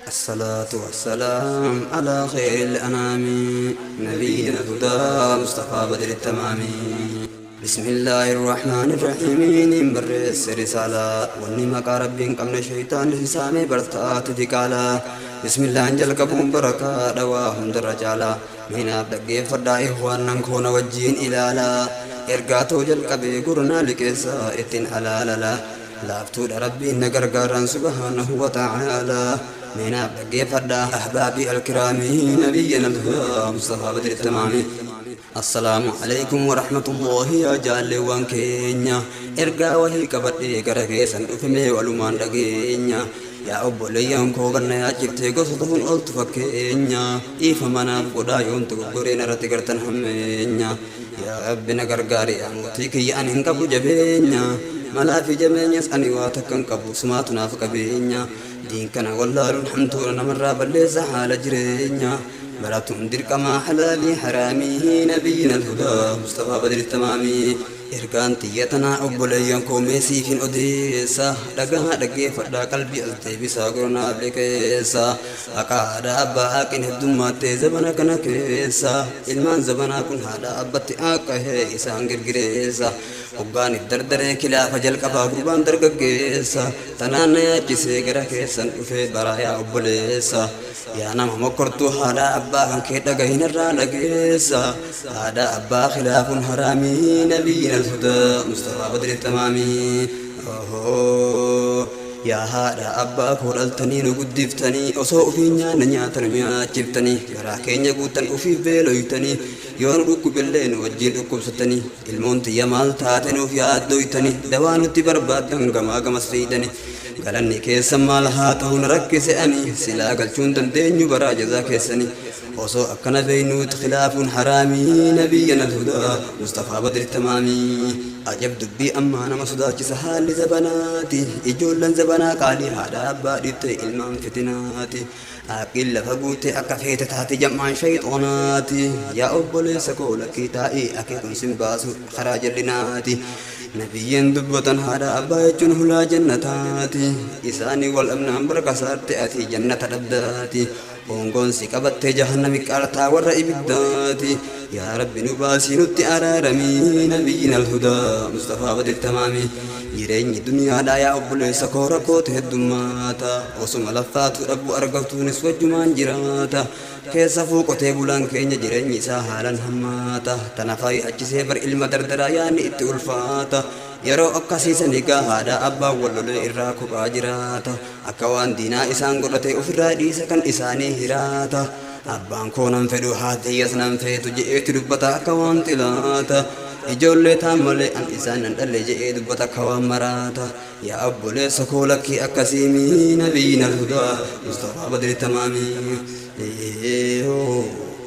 الصلاة والسلام على خير الأنام نبينا الهدى مصطفى بدر التمام. بسم الله الرحمن الرحيم برس رسالة ونمك رب قمنا شيطان سامي برتات ديكالا. بسم الله انجل كبهم بركة دواهم درجالا من أبدأ فدا إخوان نكون وجين إلالا إرقاتو جل كبي قرنا لكيسا إتن ألالا لافتو ربي نقرقارا سبحانه وتعالى من أبدأ فدا أحبابي الكرام نبينا الهدى مصطفى بدر التمام. السلام عليكم ورحمة الله يا جال وانكينيا إرقا وهي كبدي كركيسا أفمي ولمان دقينيا يا أبو ليام كوغرنا يا جبتي قصدهم قلت فكينيا إيفا مناف قدايون تقرين رتقرتن همينيا يا أبنا قرقاري أموتيك يا أنهن قبو جبينيا ملا في جميع يسأني واتكن قبو سماتنا فكبينيا دين كان والله الحمد لنا مرة بليزة حال جرينيا براتون درك ما حلالي حرامي نبينا الهدى مصطفى بدر التمامي إركان تيتنا أبوليان كوميسي في أوديسا دقها دقي فردا قلبي التبسا قرنا بلكيسا أكادا أبا أكين هدومات زبنا كنا كيسا إلمان زبنا كن هذا أبتي آكه إسان غرغريسا وقان الدردر كلا فجل كفا قربان درقيسا تنانا يجيسي غرا كيسان وفي برايا أبوليسا يا نام مكرتو هذا أبا كان دقين الرانقيسا هذا أبا خلاف حرامي نبينا الهدى مصطفى بدر التمامي. يا هذا أبا كورلتني نقدفتني أصو فينيا نياتن مياتشفتني راكين يقوتن وفي بيلويتني يون ركو باللين وجين ركو ستني المونت يمال تاتن وفي أدويتني دوانو تبربادن غما غما سيدني قالني كيس مال هاتون ركس أني سلا قلشون دندين برا جزا كيسني وصو أكنا بينوت خلاف حرامي نبينا الهدى مصطفى بدر التمامي. أجب دبي أما أنا مصداك سهال زبناتي إجولا زبنا قالي هذا أبا دبتي إلمان فتناتي أقل فقوتي أكفيت تاتي جمع شيطاناتي يا أبولي سكولك تائي أكيكم سنباسو خراج لناتي نبيا دبة هذا أبا يجنه لا جنتاتي إساني والأمن بركة سارتي أتي جنة ربداتي ونقول سكبت جهنم كارتا ورئي بالذاتي يا رب نباسي نتي أرارمي نبينا الهدى مصطفى بدر التمامي. جرين الدنيا لا يا أبو ليس كوركوت هدوماتا وسم لفات رب أرقبت نسوى جمان جراتا كيس فوق تيبولان كينيا جرين ساحالا هماتا تنفاي أجسي بر علم دردرا يعني اتولفاتا يرو أكاسيس نيكا هذا أبا ولولي إراكو باجراتا أكوان دينا إسان قرتي أفرا ديسا كان إساني هراتا أبان كونان فدو هاتي يسنان فيتو جئت دبتا أكوان تلاتا إجولي تامولي أن إسان أندلي جئت دبتا أكوان مراتا يا أبو ليس كولكي أكاسيمي نبينا الهدى مصطفى بدر التمامي.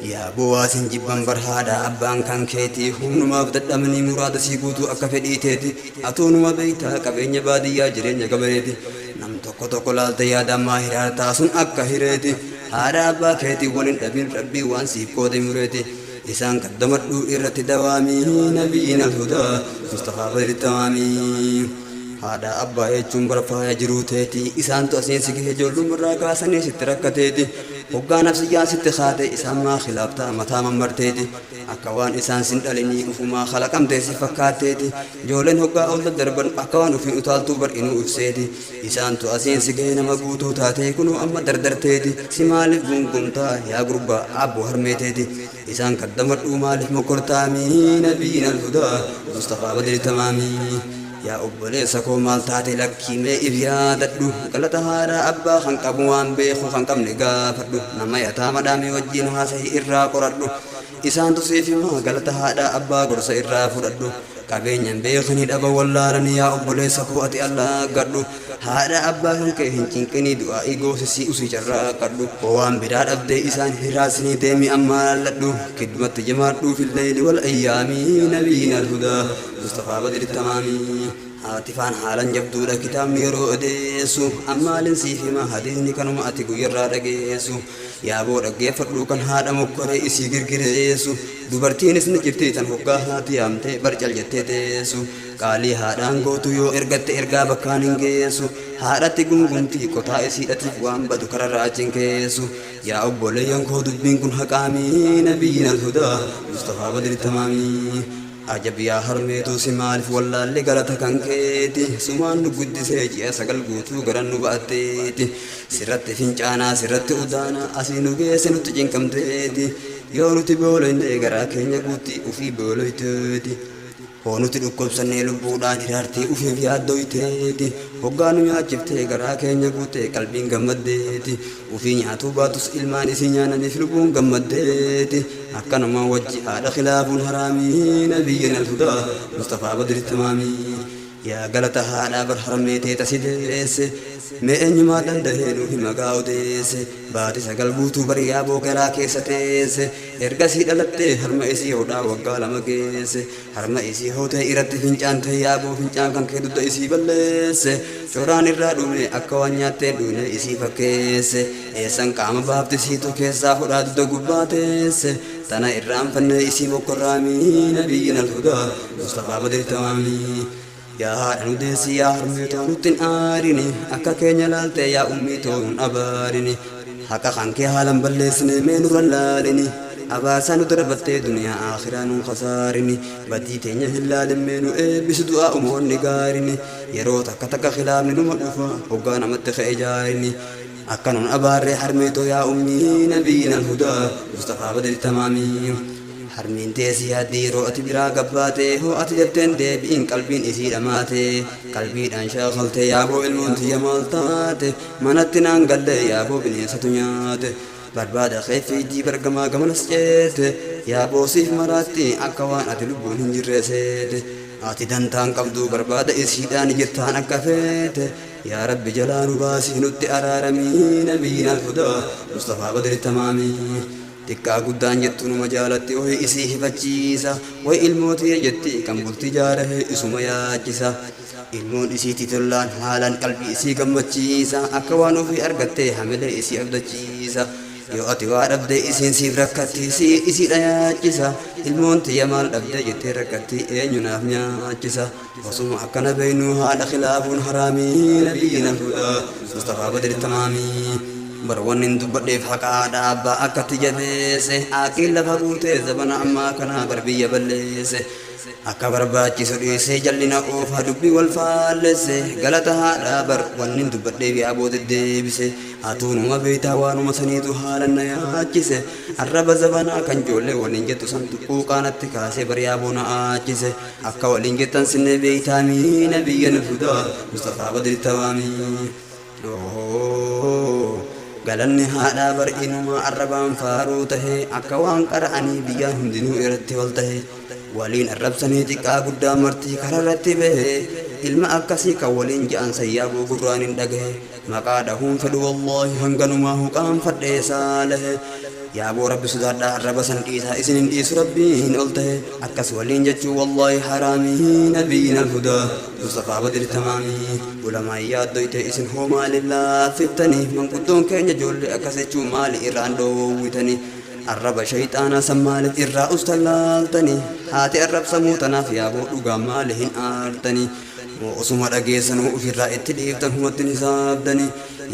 يا بواسن جبان برهادا أبان كان كيتي هم ما بدأ مني مراد سيقوتو أكفدي تيتي أتون ما بيتا كبيني بادي يا جرين كبريتي نم توكو توكو لالتا يا دما هراتا سن أكهريتي هذا أبا كيتي ولن أبين ربي وان سيبكو دي مريتي إسان قدمت له إرتي دوامي نبينا الهدى مصطفى بدر التمامي. هذا أبا يجون برفا يجروتيتي إسان توسين سكيه جولو مراكا سني ستركتيتي وقا نفسي يا ست خاتي إسان ما خلافتا متا ممرتيتي أكوان إسان سندلني وفما خلق أمتيسي فكاتيتي جولين هقا أول دربن أكوان وفي أطالتو بر إنو أفسيتي إسان توسين سكيه نمقوتو تاتي كنو أما دردرتيتي سمالف بنقمتا يا قربا أبو هرميتيتي إسان قدمت مالف مكرتامي نبينا الهدى مصطفى بدر التمامي. يا أبو ليس كومال تاتي لكي مي إبيادتو قلتا هارا أبا خنقبوان بيخو خنقب نقافتو نما يتاما دامي وجين هاسي إرا قردو إسان تصيفي ما قلتا هارا أبا قرص إرا فردو كابين بيخني دابا واللارني يا أبو ليس كواتي الله قردو هارا أبا خنقه هنچنكني دعائي قوسسي أسي جرا قردو ووان براد أبدي إسان هراسني ديمي أمال لدو كدمت جمارتو في الليل والأيام نبينا الهدى مصطفى بدر التمامي. هاتفان حالا جبدودا كتاب ميرو أديسو أما لنسي فيما حديثني كانوا أتيكو يرى رقيسو يا أبو رقي فردو كان هذا مكوري إسي غرغريسو دوبرتين اسن جرتي تن هوكا هاتي أمتي برجل جتي تيسو قالي هذا أنغوتو يو إرغت إرغا بكان إنجيسو haadhatti gunguntii qotaa isiidhatiif waan badu kararraa achiin keessu yaa obboleeyyan koo dubbiin kun haqaamii nabiyyiin alhudaa Mustafaa Badri Tamaamii ajab yaa harmeetu si maaliif wallaallee galata kan keeti sumaan nu guddisee ji'a sagal guutuu garan nu ba'atteeti sirratti fincaanaa sirratti udaanaa asii nu geesse nutti cinqamteeti yoo nuti booloyne garaa keenya guutti ufii booloyteeti hoonuti dhukkubsannee lubbuudhaan hiraartee ufiif yaaddoyteeti hoggaa nu nyaachiftee garaa keenya guutee qalbiin gammaddeeti ufii nyaatuu baatus ilmaan isii nyaananiif lubbuun gammaddeeti akkanuma wajji haadha khilaafuun haraamii nabiyyiin alhudaa Mustafaa Badri Tamaamii yaa galata haadhaa bar harmeetee tasideesse mee eenyumaa danda'ee nuuf maqaa odeesse baati sagal guutuu bari yaaboo garaa keessa teesse ergasii dhalattee harma isii hodhaa waggaa lama geesse harma isii hootee irratti fincaante yaaboo fincaan kan kee dudda isii balleesse coraan irraa dhume akka waan nyaattee dhuune isii fakkeesse eessan qaama baafti siitu keessaa hodhaa dudda gubbaa teesse tana irraanfannee isii mokkorraamii nabiyyiin alhudaa Mustafaa Badri Tamaamii yaa haadha nu deessi yaa harmeetoo nuttin aarini akka keenya laalte yaa ummiitoo nun abaarini haqa kan kee haalan balleessine mee nurra laalini abaasaa nu darbattee duniyaa akhiraa nun khasaarini badii teenya hin laalin mee nu eebbisu du'aa umoonni gaarini yeroo takka takka khilaafni numa dhufa hoggaa namatti ka'e jaarini akka nun abaarree harmeetoo yaa ummii nabiyyiin alhudaa Mustafaa Badri Tamaamii harmiin teessi yaaddi yeroo ati biraa gabbaate hoo ati jetteen deebiin qalbiin isii dhamaate qalbiidhaan shaakaltee yaaboo ilmoon tiyya maal taate manatti naan galle yaaboo bineensatu nyaate barbaada keeffiijii bargamaa gamanas ceete yaaboo siif maraatti akka waan ati lubbuun hin jirreeseete ati dantaan qabdu barbaada isiidhaan jettaan akka feete yaa rabbi jalaa nu baasii nutti araaramii nabiyyiin alhudaa Mustafaa Badri Tamaamii xiqqaa guddaan jettu numa jaalatti ho'i isii hifachiisa way ilmootii jetti kan bultii jaarahe isuma yaachisa ilmoon isiitii tollaan haalaan qalbii isii gammachiisa akka waan ofii argattee hamilee isii abdachiisa yoo ati waa dhabde isiin siif rakkatti isii dhayaachisa ilmoon tiyya maal dhabde jettee rakkatti eenyu naaf nyaachisa osuma akkana beeynu haadha khilaafuun haraamii nabiyyiin alhudaa Mustafaa Badri Tamaamii barwannin dubbadheef haqaadha abbaa akkatti jabeesse aqiin lafa guutee zabana ammaa kanaa barbiyya balleesse akka barbaachisu dhiyeessee jallina oofa dubbii wal faallesse galata haadhaa bar wannin dubbadheef yaaboo deddeebise hatuunuma beeytaa waanuma saniitu haalan na yaachise arraba zabanaa kan joollee waliin jettu san tuquuqaanatti kaasee bar yaaboo na aachise akka waliin jettan sinne beeytaamii nabiyyiin alhudaa Mustafaa Badri Tamaamii galanni haadhaa bar inuma arrabaan faaruu tahe akka waan qara'anii biyyaan hundinuu irratti wal tahe waliin arrabsanii xiqqaa guddaa martii kararratti bahe ilma akkasii kan waliin je'an sayyaaboo gurraan hin dhagahe maqaa dhahuun fedhu wallaahi hanganumaa huqaan fadhee saalahe yaaboo rabbi sodaadhaa arraba san dhiisaa isin hin dhiisu rabbiin ol tahe akkas waliin jechuu wallaahi haraamii nabiyyiin alhudaa Mustafaa Badri Tamaamii ulamaan yaaddoyte isin hoo maaliif laaffiftanii manguddoon keenya ijoollee akkas jechuu maali irraan dhoowwitanii arraba shayxaanaa san maaliif irraa ustallaaltanii haati arrabsamuu tanaaf yaaboo dhugaa maali hin aartanii moo osuma dhageessanuu ofirraa itti dhiiftan humattin hisaabdanii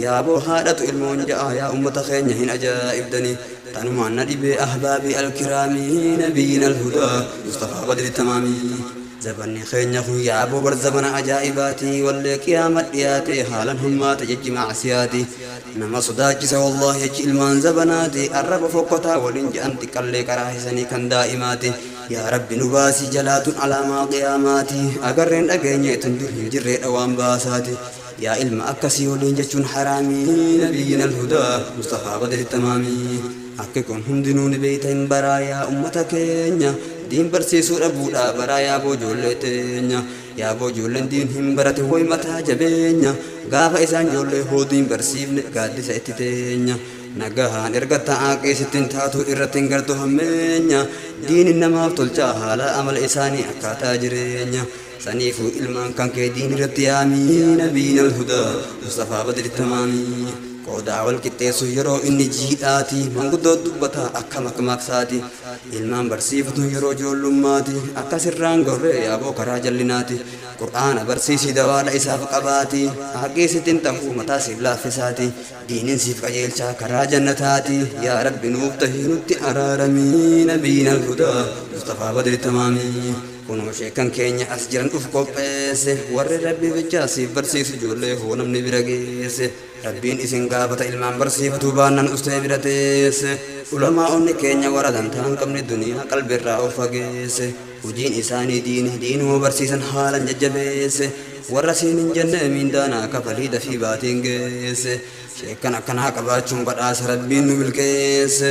yaaboo haadhatu ilmoon ja'a yaa ummata keenya hin ajaa'ibdanii tanumaan na dhibee ahbaabii alkiraamii nabiyyiin alhudaa Mustafaa Badri Tamaamii zabanni keenya kun yaaboo bar zabana ajaa'ibaatii wallee qiyaama dhiyaate haalan hummaata jechi macsiyaati nama sodaachisa wallaahi jechi ilmaan zabanaati arraba fokkotaa waliin je'an xiqqallee qaraahisanii kan daa'imaati yaa rabbi nu baasii jalaatun alaamaa qiyaamaati agarreen dhageenya itun dur hin jirreedha waan baasaati yaa ilma akkasii waliin jechuun haraamii nabiyyiin alhudaa Mustafaa Badri Tamaamii akka kun hundinuu ni beeytan baraa yaa ummata keenya diin barsiisuu dhabuudha baraa yaaboo ijoollee teenya yaaboo ijoolleen diin hin barate hoy mataa jabeenya gaafa isaan ijoollee hoo diin barsiifne gaaddisa itti teenya nagahaan erga ta'aa keessittiin taatu irratti hin gartu hammeenya diin namaaf tolchaa haala amala isaanii akkaataa jireenya saniifuu ilmaan kan kee diin irratti yaamii nabiyyiin alhudaa Mustafaa Badri Tamaamii qoodaa wal qixxeessu yeroo inni jiidhaati manguddoo dubbataa akka makmaaksaati ilmaan barsiifatu yeroo ijoollummaati akka sirraan gorree yaaboo karaa jallinaati qur'aana barsiisi dawaadha isaaf qabaati haqii sittin ta'uu mataa siif laaffisaati diiniin siif qajeelchaa karaa jannataati yaa rabbi nuuf tahii nutti araaramii nabiina alhudaa mustafaa badri tamaamii kunoo sheekan keenya as jiran uf qopheesse warri rabbii bichaa siif barsiisu ijoollee hoo namni bira geesse rabbiin isin gaafata ilmaan barsiifatu baannan ustee bira teesse ulamaa onni keenya warra dantaan qabne duniyaa qalbirraa of fageesse hojiin isaanii diinuma barsiisan haalan jajjabeesse warra siin hin jenne miindaanaa kafalii dafii baatiin geesse sheekan akkanaa qabaachuun badhaasa rabbiin nu milkeesse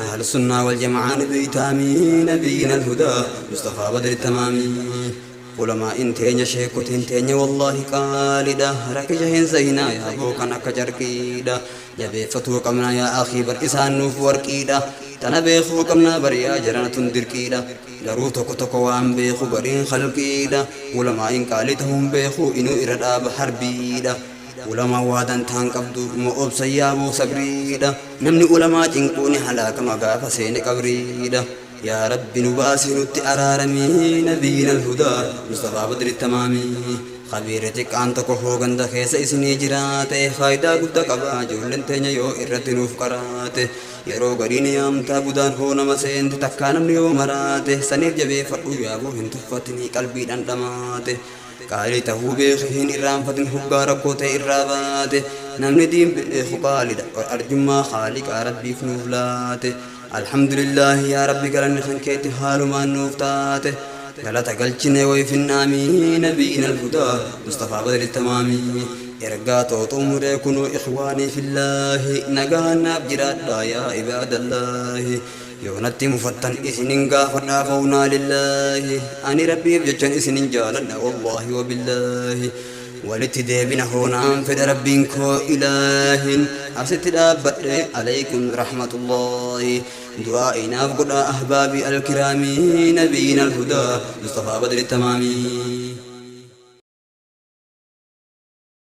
ahlu sunnaa wal jama'aan biitaamii nabiyyina alhudaa mustafaa badri tamaamii ulamaa in teenya sheekotiin teenya wallaahi qaalidha rakkisha hin zaynaa yaa bookan akka jarqiidha jabeeffatuu qabna yaa akhii bar isaan nuuf warqiidha tana beekuu qabna bariyaa jaranatun dirqiidha garuu tokko waan beeku bariin khalqiidha ulamaa in qaalii ta'uun beeku inuu irra dhaaba harbiidha ulamaa waadan taan qabdu moo obsa yaabuu sabriidha namni ulamaa cinquuni halaakama gaafa seene qabriidha يا ربي نباسي نتي أرارمي نبينا الهدى مصطفى بدر التمامي خبيرتك أنت كهو غند خيس إسني جراته فايدا قد قبا جولن تنيا يو إرتنوف قراته يرو غريني أمتا بدان هو نمسين تكانم نيو مراته سنير جبه فرقو يابو هنتفتني قلبي دندماته قالي تهو بيخين إرام فتن حقا ركوته إراباته نمني دين بإخو قالدا وأرجما خالق ربي فنوفلاته الحمد لله يا ربي قرن خنكيت حال ما نوفتاته غلطة قلتني ويف النامي نبينا الهدى مصطفى بدر التمامي إرقاتو طمر يكونوا إخواني في الله نقانا بجراد يا عباد الله يونتي مفتن إسنين غافرنا فونا لله أني ربي بجتن إسنين جالنا والله وبالله ولتدابنا هنا في ربكم إله أرسلت دابت عليكم رحمة الله دعائنا فقد أحبابي الكرام نبينا الهدى مصطفى بدر التمامي